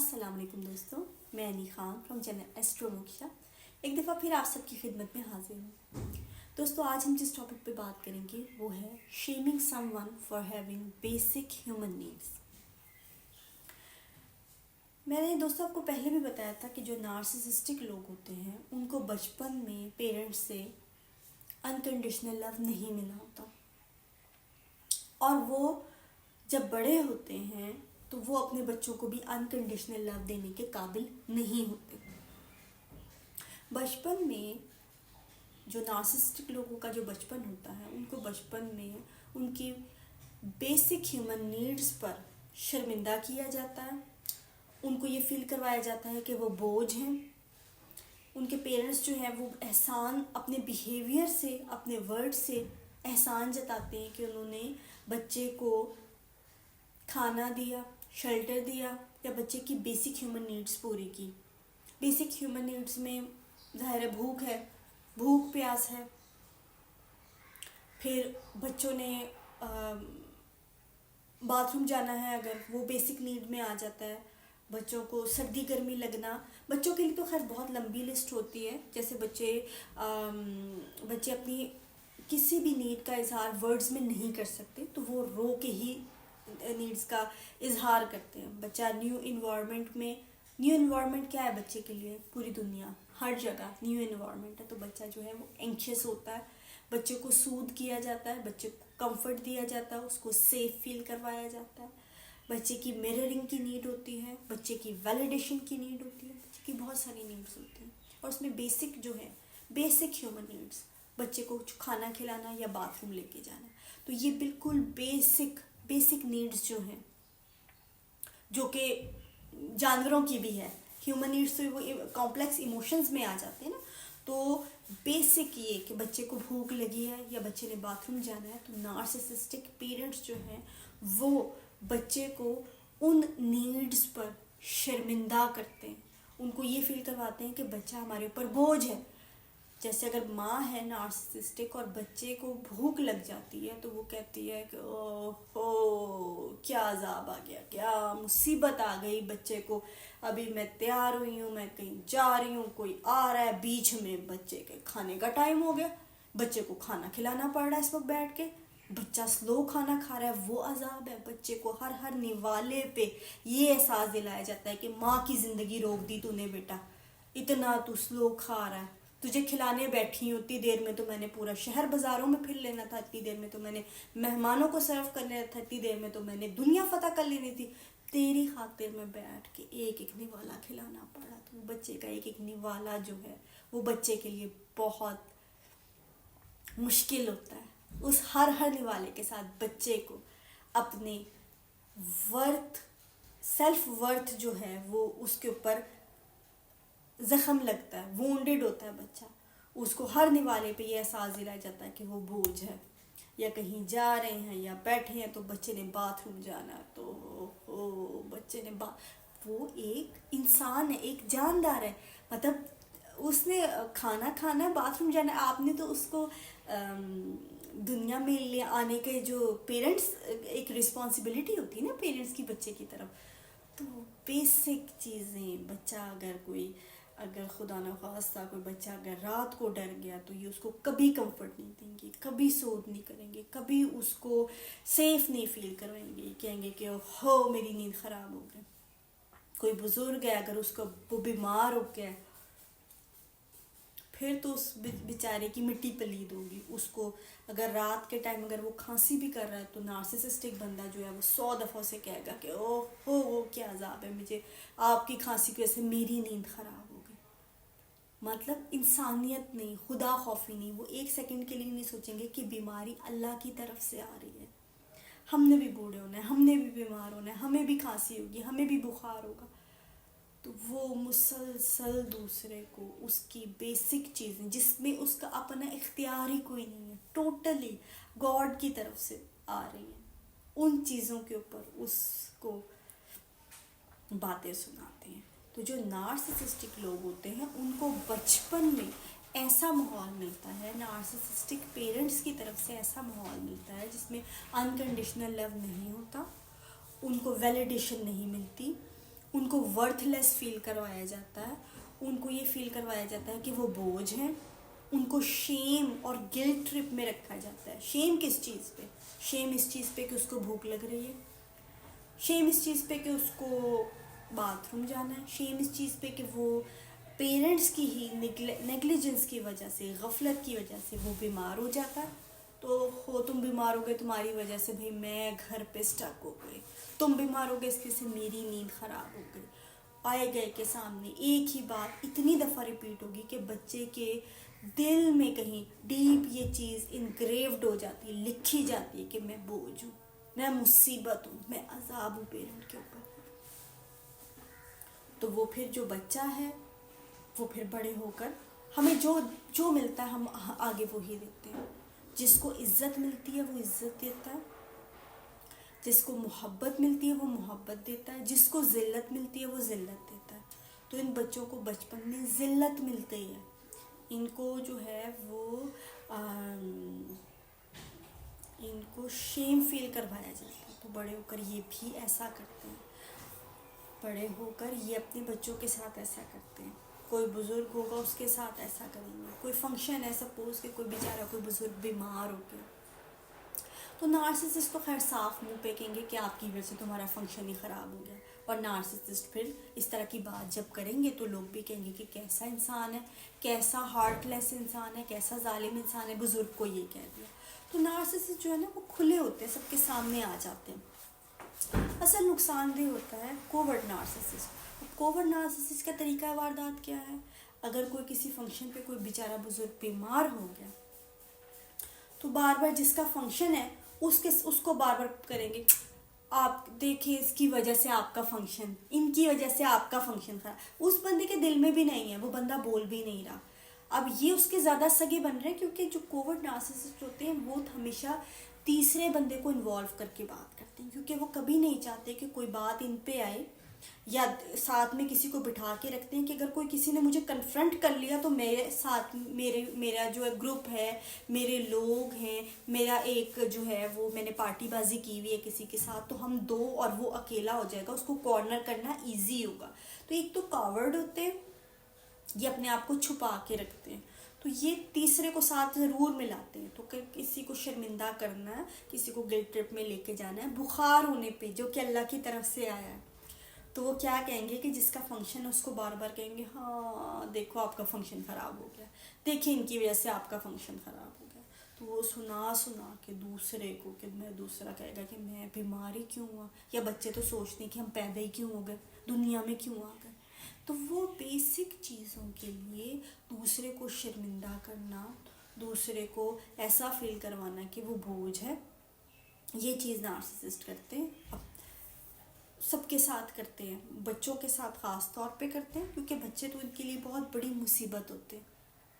السلام علیکم دوستوں، میں انی خان فرام چینل ایسٹرو موکشا ایک دفعہ پھر آپ سب کی خدمت میں حاضر ہوں۔ دوستوں، آج ہم جس ٹاپک پہ بات کریں گے وہ ہے shaming some one for having basic human needs. میں نے دوستوں آپ کو پہلے بھی بتایا تھا کہ جو نارسسسٹک لوگ ہوتے ہیں ان کو بچپن میں پیرنٹس سے انکنڈیشنل لو نہیں ملا ہوتا، اور وہ جب بڑے ہوتے ہیں تو وہ اپنے بچوں کو بھی انکنڈیشنل لو دینے کے قابل نہیں ہوتے۔ بچپن میں جو نارسسٹک لوگوں کا جو بچپن ہوتا ہے ان کو بچپن میں ان کی بیسک ہیومن نیڈس پر شرمندہ کیا جاتا ہے، ان کو یہ فیل کروایا جاتا ہے کہ وہ بوجھ ہیں۔ ان کے پیرنٹس جو ہیں وہ احسان اپنے بیہیویئر سے، اپنے ورڈ سے احسان جتاتے ہیں کہ انہوں نے بچے کو کھانا دیا، شیلٹر دیا، یا بچے کی بیسک ہیومن نیڈس پوری کی۔ بیسک ہیومن نیڈس میں ظاہر بھوک ہے، بھوک پیاس ہے۔ پھر بچوں نے باتھ روم جانا ہے، اگر وہ بیسک نیڈ میں آ جاتا ہے۔ بچوں کو سردی گرمی لگنا، بچوں کے لیے تو خیر بہت لمبی لسٹ ہوتی ہے، جیسے بچے اپنی کسی بھی نیڈ کا اظہار ورڈز میں نہیں کر سکتے تو وہ رو کے ہی نیڈس کا اظہار کرتے ہیں۔ بچہ نیو انوائرمنٹ کیا ہے بچے کے لیے؟ پوری دنیا، ہر جگہ نیو انوائرمنٹ ہے، تو بچہ جو ہے وہ اینکشیس ہوتا ہے۔ بچے کو سود کیا جاتا ہے، بچے کو کمفرٹ دیا جاتا ہے، اس کو سیف فیل کروایا جاتا ہے۔ بچے کی میررنگ کی نیڈ ہوتی ہے، بچے کی ویلیڈیشن کی نیڈ ہوتی ہے، بچے کی بہت ساری نیڈس ہوتی ہیں، اور اس میں بیسک جو ہے بیسک ہیومن نیڈس، بچے کو کھانا کھلانا یا باتھ روم لے کے جانا، تو یہ بالکل بیسک نیڈس جو ہیں، جو کہ جانوروں کی بھی ہے۔ ہیومن نیڈس تو وہ کمپلیکس ایموشنز میں آ جاتے ہیں نا، تو بیسک یہ کہ بچے کو بھوک لگی ہے یا بچے نے باتھ روم جانا ہے، تو نارسسسٹک پیرنٹس جو ہیں وہ بچے کو ان نیڈس پر شرمندہ کرتے ہیں، ان کو یہ فیل کرواتے ہیں کہ بچہ ہمارے اوپر بوجھ ہے۔ جیسے اگر ماں ہے نارسسسٹک اور بچے کو بھوک لگ جاتی ہے تو وہ کہتی ہے کہ اوہ کیا عذاب آ گیا، کیا مصیبت آ گئی بچے کو، ابھی میں تیار ہوئی ہوں، میں کہیں جا رہی ہوں، کوئی آ رہا ہے، بیچ میں بچے کے کھانے کا ٹائم ہو گیا، بچے کو کھانا کھلانا پڑ رہا ہے اس وقت بیٹھ کے، بچہ سلو کھانا کھا رہا ہے، وہ عذاب ہے۔ بچے کو ہر نوالے پہ یہ احساس دلایا جاتا ہے کہ ماں کی زندگی روک دی تو نے بیٹا، اتنا تو سلو کھا رہا ہے، تجھے کھلانے بیٹھی ہوں، اتنی دیر میں تو میں نے پورا شہر بازاروں میں پھر لینا تھا، اتنی دیر میں تو میں نے مہمانوں کو سرو کرنا تھا، اتنی دیر میں تو میں نے دنیا فتح کر لینی تھی، تیری خاطر میں بیٹھ کے ایک نوالا کھلانا پڑا۔ تو وہ بچے کا ایک نوالا جو ہے وہ بچے کے لیے بہت مشکل ہوتا ہے۔ اس ہر نوالے کے ساتھ بچے کو اپنے سیلف ورتھ جو ہے وہ اس کے اوپر زخم لگتا ہے، وونڈڈ ہوتا ہے بچہ، اس کو ہر نوالے پہ یہ احساس دلایا جاتا ہے کہ وہ بوجھ ہے، یا کہیں جا رہے ہیں یا بیٹھے ہیں تو بچے نے باتھ روم جانا ہے تو بچے نے وہ ایک انسان ہے، ایک جاندار ہے، مطلب اس نے کھانا کھانا ہے، باتھ روم جانا ہے، آپ نے تو اس کو دنیا میں لے آنے کے جو پیرنٹس ایک رسپانسبلٹی ہوتی ہے نا پیرنٹس کی بچے کی طرف، تو بیسک چیزیں بچہ اگر خدا نخواستہ کوئی بچہ اگر رات کو ڈر گیا تو یہ اس کو کبھی کمفرٹ نہیں دیں گے، کبھی سود نہیں کریں گے، کبھی اس کو سیف نہیں فیل کروائیں گے، کہیں گے کہ ہو میری نیند خراب ہو گئی۔ کوئی بزرگ ہے اگر اس کو وہ بیمار ہو گیا پھر تو اس بیچارے کی مٹی پلید ہوگی، اس کو اگر رات کے ٹائم اگر وہ کھانسی بھی کر رہا ہے تو نارسسسٹک بندہ جو ہے وہ 100 دفعہ سے کہے گا کہ وہ کیا عذاب ہے، مجھے آپ کی کھانسی کی وجہ سے میری نیند خراب ہو گئی۔ مطلب انسانیت نہیں، خدا خوفی نہیں، وہ ایک سیکنڈ کے لیے نہیں سوچیں گے کہ بیماری اللہ کی طرف سے آ رہی ہے، ہم نے بھی بوڑھے ہونا ہے، ہم نے بھی بیمار ہونا ہے، ہمیں بھی کھانسی ہوگی، ہمیں بھی بخار ہوگا، تو وہ مسلسل دوسرے کو اس کی بیسک چیزیں جس میں اس کا اپنا اختیار ہی کوئی نہیں ہے، ٹوٹلی گاڈ کی طرف سے آ رہی ہیں، ان چیزوں کے اوپر اس کو باتیں سناتے ہیں۔ تو جو نارسسسٹک لوگ ہوتے ہیں ان کو بچپن میں ایسا ماحول ملتا ہے، نارسسسٹک پیرنٹس کی طرف سے ایسا ماحول ملتا ہے جس میں انکنڈیشنل لو نہیں ہوتا، ان کو ویلیڈیشن نہیں ملتی، ان کو ورتھ لیس فیل کروایا جاتا ہے، ان کو یہ فیل کروایا جاتا ہے کہ وہ بوجھ ہیں، ان کو شیم اور گلٹ ٹرپ میں رکھا جاتا ہے۔ شیم کس چیز پہ؟ شیم اس چیز پہ کہ اس کو بھوک لگ رہی ہے، شیم اس چیز پہ کہ اس کو باتھ روم جانا ہے، شیم اس چیز پہ کہ وہ پیرنٹس کی ہی نیگلیجنس کی وجہ سے، غفلت کی وجہ سے وہ بیمار ہو جاتا ہے۔ تو ہو تم بیمار ہو گئے تمہاری وجہ سے، بھئی میں گھر پہ سٹک ہو گئی، تم بیمار ہو گئے اس کی سے میری نیند خراب ہو گئی، آئے گئے کے سامنے ایک ہی بات اتنی دفعہ ریپیٹ ہوگی کہ بچے کے دل میں کہیں ڈیپ یہ چیز انگریوڈ ہو جاتی ہے، لکھی جاتی ہے کہ میں بوجھ ہوں، میں مصیبت ہوں، میں عذاب ہوں پیرنٹ کے اوپر۔ تو وہ پھر جو بچہ ہے وہ پھر بڑے ہو کر ہمیں جو ملتا ہے ہم آگے وہی دیتے ہیں۔ جس کو عزت ملتی ہے وہ عزت دیتا ہے، جس کو محبت ملتی ہے وہ محبت دیتا ہے، جس کو ذلت ملتی ہے وہ ذلت دیتا ہے۔ تو ان بچوں کو بچپن میں ذلت ملتی ہے، ان کو جو ہے وہ ان کو شیم فیل کروایا جاتا ہے، تو بڑے ہو کر یہ بھی ایسا کرتے ہیں، بڑے ہو کر یہ اپنے بچوں کے ساتھ ایسا کرتے ہیں۔ کوئی بزرگ ہوگا اس کے ساتھ ایسا کریں گے، کوئی فنکشن ہے سپوز کہ کوئی بیچارہ کوئی بزرگ بیمار ہو گیا، تو نارسسسٹ تو خیر صاف منہ پہ کہیں گے کہ آپ کی وجہ سے تمہارا فنکشن ہی خراب ہو گیا، اور نارسسسٹ پھر اس طرح کی بات جب کریں گے تو لوگ بھی کہیں گے کہ کیسا انسان ہے، کیسا ہارٹ لیس انسان ہے، کیسا ظالم انسان ہے، بزرگ کو یہ کہہ دیا۔ تو نارسسسٹ جو ہے نا وہ کھلے ہوتے ہیں، سب کے سامنے آ جاتے ہیں۔ اصل نقصان دہ ہوتا ہے کوورٹ نارسسسٹ۔ کوورٹ نارسسسٹ کا طریقہ واردات کیا ہے؟ اگر کوئی کسی فنکشن پہ کوئی بیچارہ بزرگ بیمار ہو گیا تو بار بار جس کا فنکشن ہے اس کو بار بار کریں گے، آپ دیکھیں اس کی وجہ سے آپ کا فنکشن، ان کی وجہ سے آپ کا فنکشن خراب۔ اس بندے کے دل میں بھی نہیں ہے، وہ بندہ بول بھی نہیں رہا۔ اب یہ اس کے زیادہ سگے بن رہے ہیں، کیونکہ جو کوورٹ نارسسسٹ ہوتے ہیں وہ ہمیشہ تیسرے بندے کو انوالو کر کے بات کرتے ہیں، کیونکہ وہ کبھی نہیں چاہتے کہ کوئی بات ان پہ آئے، یا ساتھ میں کسی کو بٹھا کے رکھتے ہیں کہ اگر کوئی کسی نے مجھے کنفرنٹ کر لیا تو میرے ساتھ میرا جو ہے گروپ ہے، میرے لوگ ہیں، میرا ایک جو ہے وہ میں نے پارٹی بازی کی ہوئی ہے کسی کے ساتھ، تو ہم دو اور وہ اکیلا ہو جائے گا، اس کو کارنر کرنا ایزی ہوگا۔ تو ایک تو کاورڈ ہوتے ہیں، یہ اپنے آپ کو چھپا کے رکھتے ہیں، تو یہ تیسرے کو ساتھ ضرور ملاتے ہیں۔ تو کسی کو شرمندہ کرنا ہے، کسی کو گلٹ ٹرپ میں لے کے جانا ہے، بخار ہونے پہ جو کہ اللہ کی طرف سے آیا ہے، تو وہ کیا کہیں گے کہ جس کا فنکشن ہے اس کو بار بار کہیں گے ہاں دیکھو آپ کا فنکشن خراب ہو گیا، دیکھیں ان کی وجہ سے آپ کا فنکشن خراب ہو گیا۔ تو وہ سنا کے دوسرے کو کہ میں دوسرا کہے گا کہ میں بیماری کیوں ہوا، یا بچے تو سوچتے ہیں کہ ہم پیدا ہی کیوں ہو گئے، دنیا میں کیوں آ گئے۔ تو وہ بیسک چیزوں کے لیے دوسرے کو شرمندہ کرنا، دوسرے کو ایسا فیل کروانا کہ وہ بوجھ ہے، یہ چیز نارسسسٹ کرتے ہیں، سب کے ساتھ کرتے ہیں، بچوں کے ساتھ خاص طور پہ کرتے ہیں، کیونکہ بچے تو ان کے لیے بہت بڑی مصیبت ہوتے ہیں،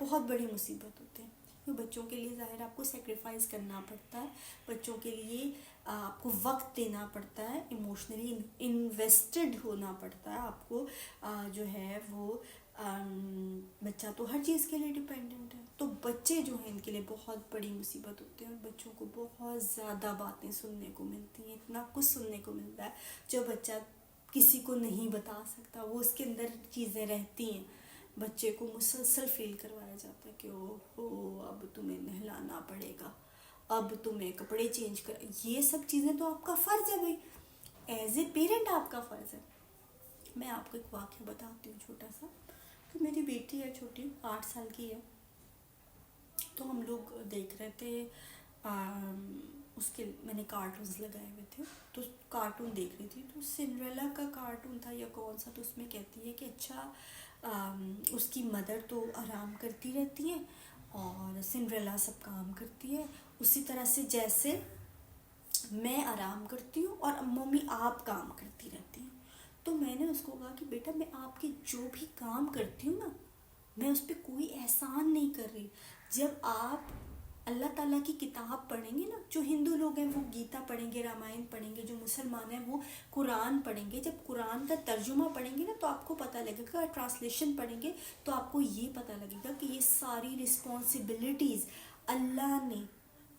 بہت بڑی مصیبت ہوتے ہیں۔ کیونکہ بچوں کے لیے ظاہر آپ کو سیکریفائز کرنا پڑتا ہے، بچوں کے لیے آپ کو وقت دینا پڑتا ہے، ایموشنلی انویسٹڈ ہونا پڑتا ہے آپ کو، جو ہے وہ بچہ تو ہر چیز کے لیے ڈیپینڈنٹ ہے۔ تو بچے جو ہیں ان کے لیے بہت بڑی مصیبت ہوتے ہیں، اور بچوں کو بہت زیادہ باتیں سننے کو ملتی ہیں، اتنا کچھ سننے کو ملتا ہے جو بچہ کسی کو نہیں بتا سکتا، وہ اس کے اندر چیزیں رہتی ہیں۔ بچے کو مسلسل فیل کروایا جاتا ہے کہ اوہ اب تمہیں نہلانا پڑے گا، اب تمہیں کپڑے چینج کر، یہ سب چیزیں تو آپ کا فرض ہے بھائی، ایز اے پیرنٹ آپ کا فرض ہے۔ میں آپ کو ایک واقعہ بتاتی ہوں چھوٹا سا، کہ میری بیٹی ہے چھوٹی، 8 سال کی ہے، تو ہم لوگ دیکھ رہے تھے، اس کے میں نے کارٹونز لگائے ہوئے تھے، تو کارٹون دیکھ رہی تھی، تو سنڈریلا کا کارٹون تھا یا کون سا، تو اس میں کہتی ہے کہ اچھا اس کی مدر تو آرام کرتی رہتی ہے اور سنڈریلا سب کام کرتی ہے، اسی طرح سے جیسے میں آرام کرتی ہوں اور ممی آپ کام کرتی رہتی ہیں۔ تو میں نے اس کو کہا کہ بیٹا میں آپ کے جو بھی کام کرتی ہوں نا، میں اس پہ کوئی احسان نہیں کر رہی۔ جب آپ اللہ تعالیٰ کی کتاب پڑھیں گے نا، جو ہندو لوگ ہیں وہ گیتا پڑھیں گے، رامائن پڑھیں گے، جو مسلمان ہیں وہ قرآن پڑھیں گے، جب قرآن کا ترجمہ پڑھیں گے نا تو آپ کو پتہ لگے گا، ٹرانسلیشن پڑھیں گے تو آپ کو یہ پتہ لگے گا کہ یہ ساری رسپانسبلٹیز اللہ نے،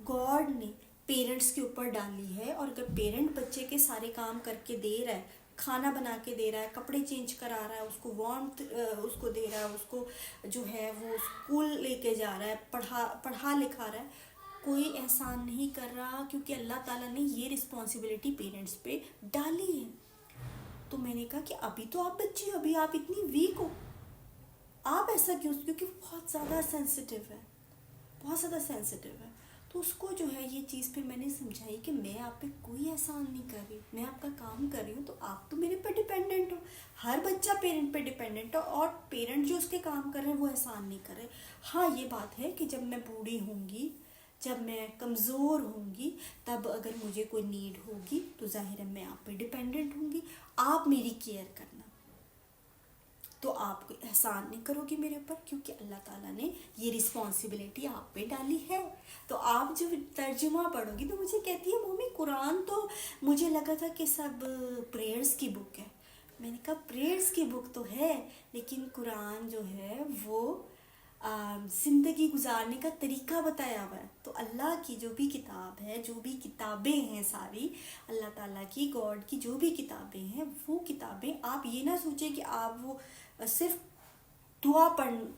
گاڈ نے پیرنٹس کے اوپر ڈالی ہے، اور اگر پیرنٹ بچے کے سارے کام کر کے دے رہا ہے، کھانا بنا کے دے رہا ہے, کپڑے چینج کرا رہا ہے, اس کو وارمتھ اس کو دے رہا ہے, اس کو جو ہے وہ اسکول لے کے جا رہا ہے, پڑھا لکھا رہا ہے, کوئی احسان نہیں کر رہا, کیونکہ اللہ تعالیٰ نے یہ رسپانسبلٹی پیرنٹس پہ ڈالی ہے. تو میں نے کہا کہ ابھی تو آپ بچی ہو, ابھی آپ اتنی ویک ہو, آپ ایسا کیوں, کیونکہ بہت زیادہ سینسٹیو ہے, بہت زیادہ سینسٹیو ہے. تو اس کو جو ہے یہ چیز پھر میں نے سمجھائی کہ میں آپ پہ کوئی احسان نہیں کر رہی, میں آپ کا کام کر رہی ہوں, تو آپ تو میرے پہ ڈیپینڈنٹ ہو. ہر بچہ پیرنٹ پہ ڈیپینڈنٹ ہو, اور پیرنٹ جو اس کے کام کر رہے ہیں وہ احسان نہیں کر رہے. ہاں یہ بات ہے کہ جب میں بوڑھی ہوں گی, جب میں کمزور ہوں گی, تب اگر مجھے کوئی نیڈ ہوگی تو ظاہر ہے میں آپ پہ ڈیپینڈنٹ ہوں گی, آپ میری کیئر کرنا. تو آپ کو احسان نہیں کرو گی میرے اوپر, کیونکہ اللہ تعالیٰ نے یہ رسپانسبلٹی آپ پہ ڈالی ہے. تو آپ جب ترجمہ پڑھو گی تو مجھے کہتی ہے ممی قرآن تو مجھے لگا تھا کہ سب پریئرز کی بک ہے. میں نے کہا پریئرز کی بک تو ہے, لیکن قرآن جو ہے وہ زندگی گزارنے کا طریقہ بتایا ہوا ہے. تو اللہ کی جو بھی کتاب ہے, جو بھی کتابیں ہیں ساری اللہ تعالیٰ کی, گاڈ کی جو بھی کتابیں ہیں, وہ کتابیں آپ یہ نہ سوچیں کہ آپ وہ صرف دعا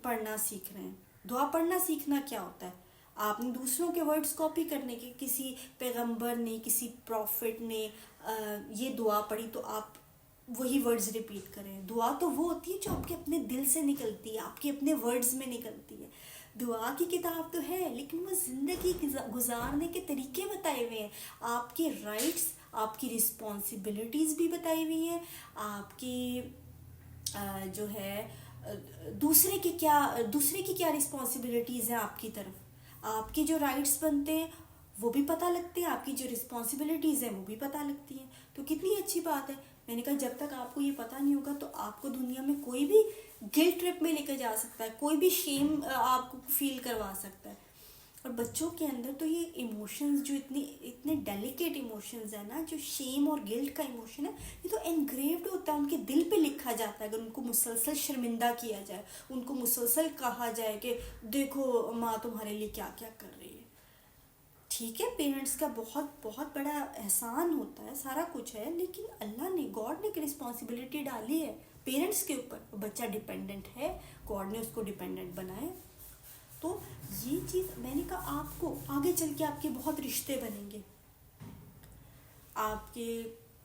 پڑھنا سیکھ رہے ہیں. دعا پڑھنا سیکھنا کیا ہوتا ہے؟ آپ نے دوسروں کے ورڈز کاپی کرنے کے, کسی پیغمبر نے, کسی پروفٹ نے یہ دعا پڑھی تو آپ وہی ورڈز ریپیٹ کریں. دعا تو وہ ہوتی ہے جو آپ کے اپنے دل سے نکلتی ہے, آپ کے اپنے ورڈز میں نکلتی ہے. دعا کی کتاب تو ہے, لیکن وہ زندگی گزارنے کے طریقے بتائے ہوئے ہیں, آپ کے رائٹس, آپ کی رسپانسبلٹیز بھی بتائی ہوئی ہیں, آپ کی جو ہے دوسرے کی کیا رسپانسبلٹیز ہیں آپ کی طرف, آپ کے جو رائٹس بنتے ہیں وہ بھی پتہ لگتے ہیں, آپ کی جو رسپانسبلٹیز ہیں وہ بھی پتہ لگتی ہیں. تو کتنی اچھی بات ہے. میں نے کہا جب تک آپ کو یہ پتہ نہیں ہوگا تو آپ کو دنیا میں کوئی بھی گلٹ ٹرپ میں لے کے جا سکتا ہے, کوئی بھی شیم آپ کو فیل کروا سکتا ہے. اور بچوں کے اندر تو یہ ایموشنز جو اتنے ڈیلیکیٹ ایموشنز ہیں نا, جو شیم اور گلٹ کا ایموشن ہے, یہ تو انگریوڈ ہوتا ہے, ان کے دل پہ لکھا جاتا ہے. اگر ان کو مسلسل شرمندہ کیا جائے, ان کو مسلسل کہا جائے کہ دیکھو ماں تمہارے لیے کیا کیا کر رہی ہے. ٹھیک ہے, پیرنٹس کا بہت بہت بڑا احسان ہوتا ہے, سارا کچھ ہے, لیکن اللہ نے, گاڈ نے ایک رسپانسبلٹی ڈالی ہے پیرنٹس کے اوپر. بچہ ڈیپینڈنٹ ہے, گاڈ نے اس کو ڈیپینڈنٹ بنایا. تو یہ چیز میں نے کہا آپ کو آگے چل کے آپ کے بہت رشتے بنیں گے, آپ کے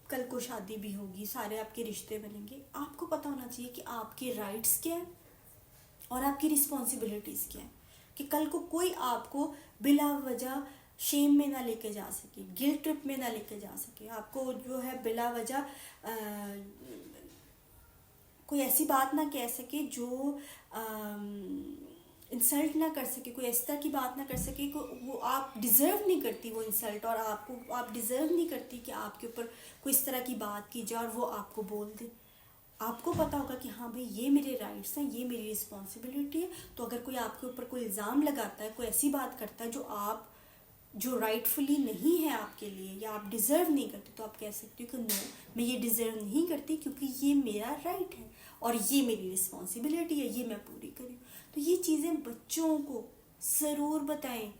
کل کو شادی بھی ہوگی, سارے آپ کے رشتے بنیں گے. آپ کو پتہ ہونا چاہیے کہ آپ کے رائٹس کیا ہیں اور آپ کی رسپانسبلٹیز کیا ہیں, کہ کل کو کوئی آپ کو بلا وجہ شیم میں نہ لے کے جا سکے, گلٹ ٹرپ میں نہ لے کے جا سکے, آپ کو جو ہے بلا وجہ کوئی ایسی بات نہ کہہ سکے جو انسلٹ نہ کر سکے, کوئی اس طرح کی بات نہ کر سکے کہ وہ آپ ڈیزرو نہیں کرتی وہ انسلٹ, اور آپ ڈیزرو نہیں کرتی کہ آپ کے اوپر کوئی اس طرح کی بات کی جائے اور وہ آپ کو بول دے. آپ کو پتہ ہوگا کہ ہاں بھئی یہ میرے رائٹس ہیں, یہ میری رسپانسبلٹی ہے. تو اگر کوئی آپ کے اوپر کوئی الزام لگاتا ہے, کوئی ایسی بات کرتا ہے جو رائٹ فلی نہیں ہے آپ کے لیے, یا آپ ڈیزرو نہیں کرتے, تو آپ کہہ سکتے ہو کہ نو, میں یہ ڈیزرو نہیں کرتی, کیونکہ یہ میرا رائٹ ہے اور یہ میری رسپانسبلٹی ہے, یہ میں پوری کری. تو یہ چیزیں بچوں کو ضرور بتائیں.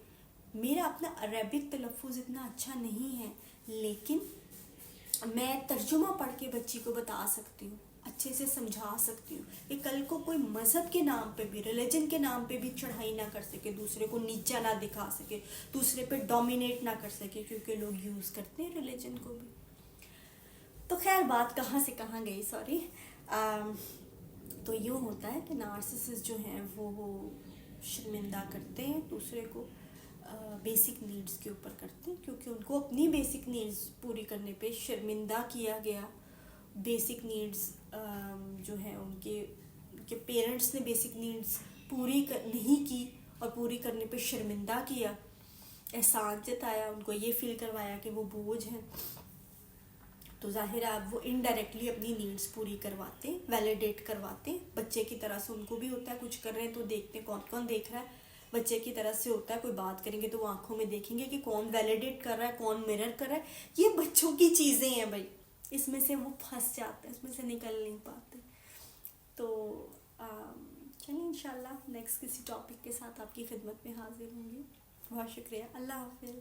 میرا اپنا عربک تلفظ اتنا اچھا نہیں ہے, لیکن میں ترجمہ پڑھ کے بچی کو بتا سکتی ہوں, اچھے سے سمجھا سکتی ہوں کہ کل کو کوئی مذہب کے نام پہ بھی, ریلیجن کے نام پہ بھی چڑھائی نہ کر سکے, دوسرے کو نیچا نہ دکھا سکے, دوسرے پہ ڈومینیٹ نہ کر سکے, کیونکہ لوگ یوز کرتے ہیں ریلیجن کو بھی. تو خیر بات کہاں سے کہاں گئی, سوری. تو یوں ہوتا ہے کہ نارسسسٹ جو ہیں وہ شرمندہ کرتے ہیں دوسرے کو, بیسک نیڈز کے اوپر کرتے ہیں, کیونکہ ان کو اپنی بیسک نیڈز پوری کرنے پہ شرمندہ کیا گیا. بیسک نیڈز جو ہیں ان کے پیرنٹس نے بیسک نیڈز پوری نہیں کی اور پوری کرنے پہ شرمندہ کیا, احسان جتایا, ان کو یہ فیل کروایا کہ وہ بوجھ ہیں. تو ظاہر ہے آپ وہ انڈائریکٹلی اپنی نیڈز پوری کرواتے, ویلیڈیٹ کرواتے. بچے کی طرح سے ان کو بھی ہوتا ہے, کچھ کر رہے ہیں تو دیکھتے ہیں کون کون دیکھ رہا ہے. بچے کی طرح سے ہوتا ہے, کوئی بات کریں گے تو وہ آنکھوں میں دیکھیں گے کہ کون ویلیڈیٹ کر رہا ہے, کون مرر کر رہا ہے. یہ بچوں کی چیزیں ہیں بھائی, اس میں سے وہ پھنس جاتے ہیں, اس میں سے نکل نہیں پاتے. تو چلیے انشاءاللہ نیکسٹ کسی ٹاپک کے ساتھ آپ کی خدمت میں حاضر ہوں گی. بہت شکریہ, اللہ حافظ.